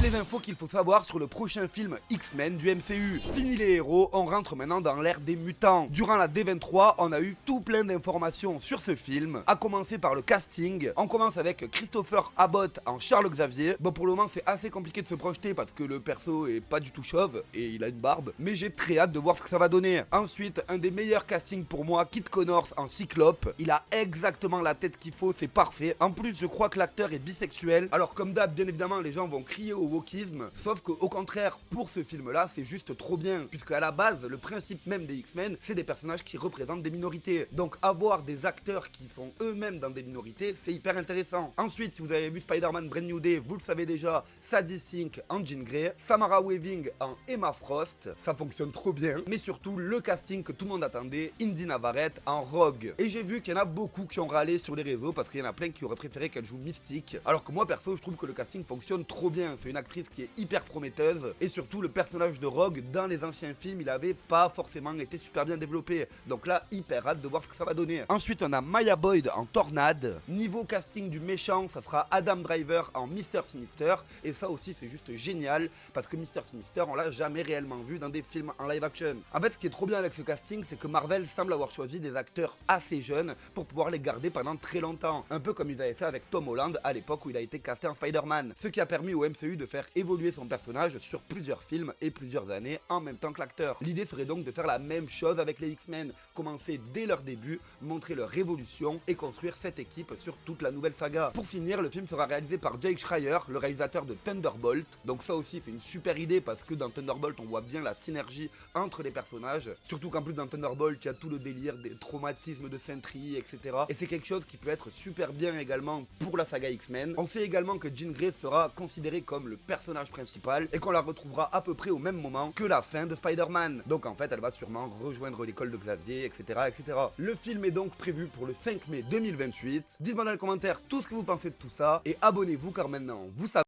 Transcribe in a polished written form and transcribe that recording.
les infos qu'il faut savoir sur le prochain film X-Men du MCU. Fini les héros, on rentre maintenant dans l'ère des mutants. Durant la D23, on a eu tout plein d'informations sur ce film, à commencer par le casting. On commence avec Christopher Abbott en Charles Xavier. Bon, pour le moment c'est assez compliqué de se projeter parce que le perso est pas du tout chauve et il a une barbe, mais j'ai très hâte de voir ce que ça va donner. Ensuite, un des meilleurs castings pour moi, Kit Connors en Cyclope. Il a exactement la tête qu'il faut, c'est parfait. En plus, je crois que l'acteur est bisexuel. Alors comme d'hab, bien évidemment, les gens vont crier au wokisme, sauf qu'au contraire, pour ce film-là, c'est juste trop bien, puisque à la base, le principe même des X-Men, c'est des personnages qui représentent des minorités. Donc avoir des acteurs qui sont eux-mêmes dans des minorités, c'est hyper intéressant. Ensuite, si vous avez vu Spider-Man Brand New Day, vous le savez déjà, Sadie Sink en Jean Grey, Samara Weaving en Emma Frost, ça fonctionne trop bien. Mais surtout, le casting que tout le monde attendait, Indy Navarrete en Rogue. Et j'ai vu qu'il y en a beaucoup qui ont râlé sur les réseaux, parce qu'il y en a plein qui auraient préféré qu'elle joue Mystique, alors que moi perso, je trouve que le casting fonctionne trop bien. C'est une actrice qui est hyper prometteuse, et surtout le personnage de Rogue dans les anciens films, il avait pas forcément été super bien développé. Donc là, hyper hâte de voir ce que ça va donner. Ensuite, on a Maya Boyd en Tornade. Niveau casting du méchant, ça sera Adam Driver en Mr. Sinister, et ça aussi c'est juste génial, parce que Mr. Sinister, on l'a jamais réellement vu dans des films en live action. En fait, ce qui est trop bien avec ce casting, c'est que Marvel semble avoir choisi des acteurs assez jeunes pour pouvoir les garder pendant très longtemps, un peu comme ils avaient fait avec Tom Holland à l'époque où il a été casté en Spider-Man, ce qui a permis au MCU de faire évoluer son personnage sur plusieurs films et plusieurs années en même temps que l'acteur. L'idée serait donc de faire la même chose avec les X-Men, commencer dès leur début, montrer leur évolution et construire cette équipe sur toute la nouvelle saga. Pour finir, le film sera réalisé par Jake Schreier, le réalisateur de Thunderbolt, donc ça aussi c'est une super idée parce que dans Thunderbolt on voit bien la synergie entre les personnages, surtout qu'en plus dans Thunderbolt il y a tout le délire des traumatismes de Sentry, etc. Et c'est quelque chose qui peut être super bien également pour la saga X-Men. On sait également que Jean Grey sera considérée comme le personnage principal et qu'on la retrouvera à peu près au même moment que la fin de Spider-Man. Donc en fait elle va sûrement rejoindre l'école de Xavier, etc., etc. Le film est donc prévu pour le 5 mai 2028. Dites-moi dans les commentaires tout ce que vous pensez de tout ça et abonnez-vous car maintenant vous savez